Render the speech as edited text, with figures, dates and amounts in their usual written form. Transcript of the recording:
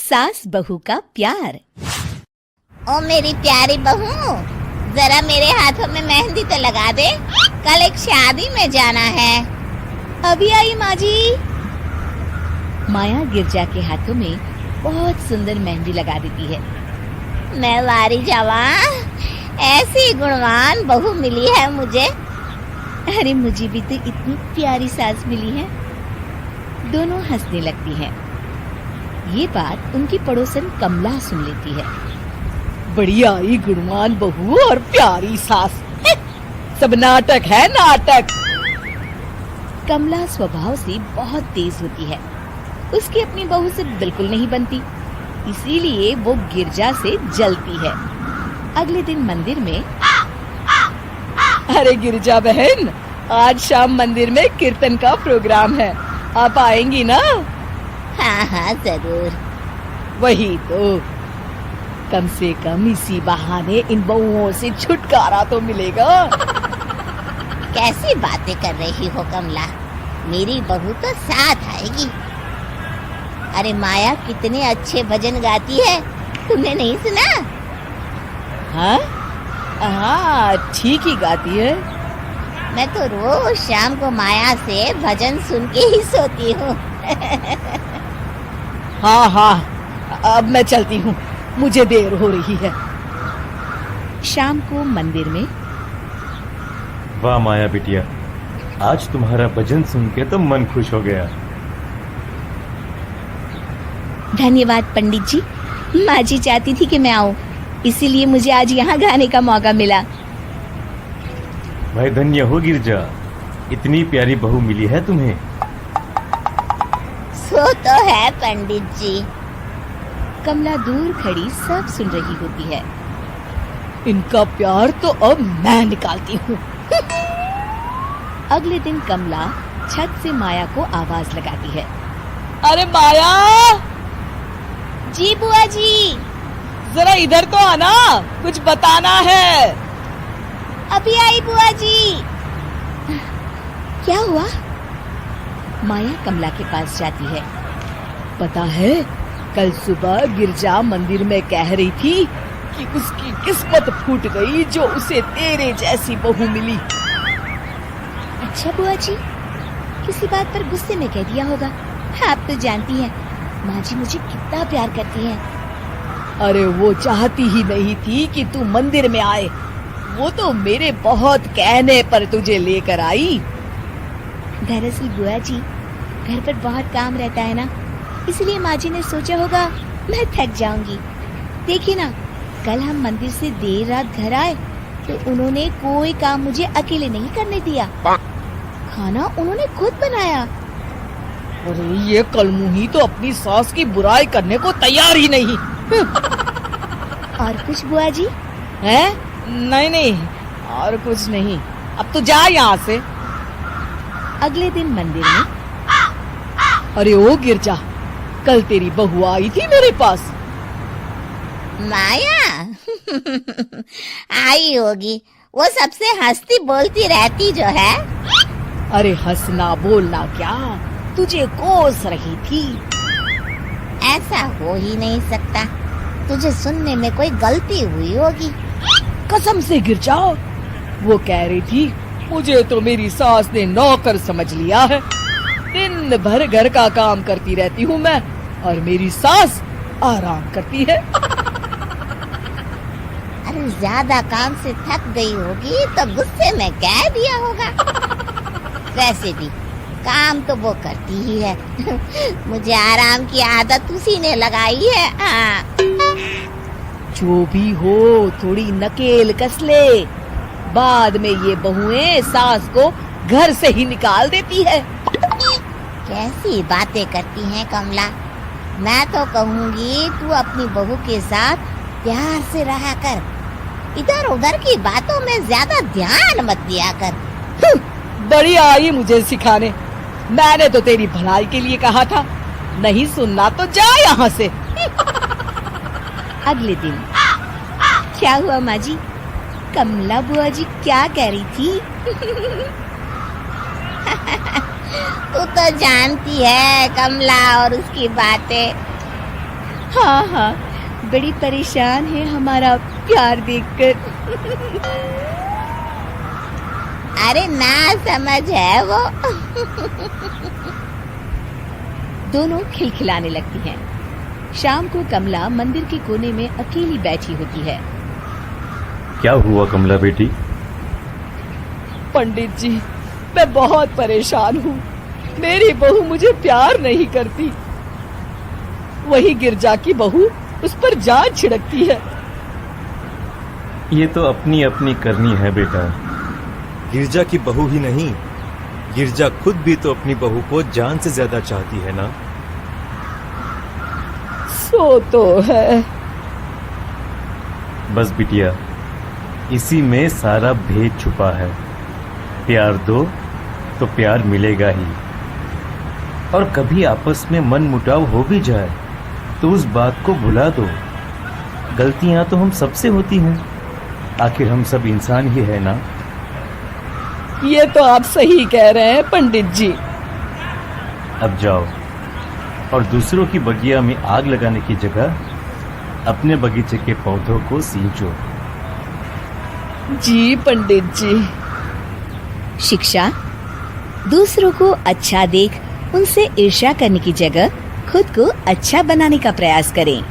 सास बहू का प्यार। ओ मेरी प्यारी बहू, जरा मेरे हाथों में मेहंदी तो लगा दे, कल एक शादी में जाना है। अभी आई माँ जी। माया गिरजा के हाथों में बहुत सुंदर मेहंदी लगा देती है। मैं वारी जावा, ऐसी गुणवान बहू मिली है मुझे। अरे मुझे भी तो इतनी प्यारी सास मिली है। दोनों हंसने लगती हैं। ये बात उनकी पड़ोसन कमला सुन लेती है। बढ़िया ही गुणवान बहू और प्यारी सास, सब नाटक है नाटक। कमला स्वभाव से बहुत तेज होती है। उसकी अपनी बहू से बिल्कुल नहीं बनती, इसीलिए वो गिरजा से जलती है। अगले दिन मंदिर में, अरे गिरजा बहन, आज शाम मंदिर में कीर्तन का प्रोग्राम है, आप आएंगी ना? हाँ हाँ जरूर। वही तो, कम से कम इसी बहाने इन बहुओं से छुटकारा तो मिलेगा। कैसी बातें कर रही हो कमला, मेरी बहू तो साथ आएगी। अरे माया कितने अच्छे भजन गाती है, तुमने नहीं सुना? हाँ हाँ, ठीक ही गाती है। मैं तो रोज शाम को माया से भजन सुन के ही सोती हूँ। हाँ हाँ, अब मैं चलती हूँ, मुझे देर हो रही है। शाम को मंदिर में, वाह माया बिटिया, आज तुम्हारा भजन सुन के तो मन खुश हो गया। धन्यवाद पंडित जी। माँ जी चाहती थी कि मैं आऊँ, इसीलिए मुझे आज यहाँ गाने का मौका मिला। भाई धन्य हो गिरजा, इतनी प्यारी बहू मिली है तुम्हें। सो तो है पंडित जी। कमला दूर खड़ी सब सुन रही होती है। इनका प्यार तो अब मैं निकालती हूँ। अगले दिन कमला छत से माया को आवाज लगाती है। अरे माया, जी बुआ जी। जरा इधर तो आना, कुछ बताना है। अभी आई बुआ जी। क्या हुआ? माया कमला के पास जाती है। पता है, कल सुबह गिरजा मंदिर में कह रही थी कि उसकी किस्मत फूट गई जो उसे तेरे जैसी बहू मिली। अच्छा बुआ जी, किसी बात पर गुस्से में कह दिया होगा। आप तो जानती हैं माँ जी मुझे कितना प्यार करती हैं। अरे वो चाहती ही नहीं थी कि तू मंदिर में आए, वो तो मेरे बहुत कहने पर तुझे लेकर आई। दरअसल बुआ जी, घर पर बहुत काम रहता है ना, इसलिए माँ जी ने सोचा होगा मैं थक जाऊंगी। देखिए ना, कल हम मंदिर से देर रात घर आए तो उन्होंने कोई काम मुझे अकेले नहीं करने दिया। खाना उन्होंने खुद बनाया। अरे ये कलमुही तो अपनी सास की बुराई करने को तैयार ही नहीं। और कुछ बुआ जी? है? नहीं नहीं, और कुछ नहीं, अब तो जा यहाँ से। अगले दिन मंदिर में, अरे ओ गिरजा, कल तेरी बहू आई थी मेरे पास। माया आई होगी, वो सबसे हंसती बोलती रहती जो है। अरे हंसना बोलना क्या, तुझे कोस रही थी। ऐसा हो ही नहीं सकता, तुझे सुनने में कोई गलती हुई होगी। कसम से गिरजा, वो कह रही थी मुझे तो मेरी सास ने नौकर समझ लिया है। दिन भर घर का काम करती रहती हूँ मैं, और मेरी सास आराम करती है। अरे ज्यादा काम से थक गई होगी तो गुस्से में कह दिया होगा। वैसे भी काम तो वो करती ही है। मुझे आराम की आदत उसी ने लगाई है। हाँ। जो भी हो, थोड़ी नकेल कस ले, बाद में ये बहुएं सास को घर से ही निकाल देती है। कैसी बातें करती हैं कमला, मैं तो कहूँगी तू अपनी बहू के साथ प्यार से रहा कर, इधर उधर की बातों में ज्यादा ध्यान मत दिया कर। बड़ी आई मुझे सिखाने, मैंने तो तेरी भलाई के लिए कहा था, नहीं सुनना तो जा यहाँ से। अगले दिन, क्या हुआ माँ जी? कमला बुआ जी क्या कह रही थी? तू तो जानती है कमला और उसकी बातें। हाँ हाँ, बड़ी परेशान है हमारा प्यार देखकर। अरे ना समझ है वो। दोनों खिलखिलाने लगती हैं। शाम को कमला मंदिर के कोने में अकेली बैठी होती है। क्या हुआ कमला बेटी? पंडित जी, मैं बहुत परेशान हूँ। मेरी बहू मुझे प्यार नहीं करती। वही गिरजा की बहू उस पर जान छिड़कती है। ये तो अपनी अपनी करनी है बेटा। गिरजा की बहू ही नहीं, गिरजा खुद भी तो अपनी बहू को जान से ज्यादा चाहती है ना। सो तो है। बस बिटिया, इसी में सारा भेद छुपा है। प्यार दो तो प्यार मिलेगा ही। और कभी आपस में मन मुटाव हो भी जाए तो उस बात को भुला दो। गलतियां तो हम सबसे होती हैं, आखिर हम सब इंसान ही है ना। ये तो आप सही कह रहे हैं पंडित जी। अब जाओ और दूसरों की बगिया में आग लगाने की जगह अपने बगीचे के पौधों को सींचो। जी पंडित जी। शिक्षा, दूसरों को अच्छा देख उनसे ईर्ष्या करने की जगह खुद को अच्छा बनाने का प्रयास करें।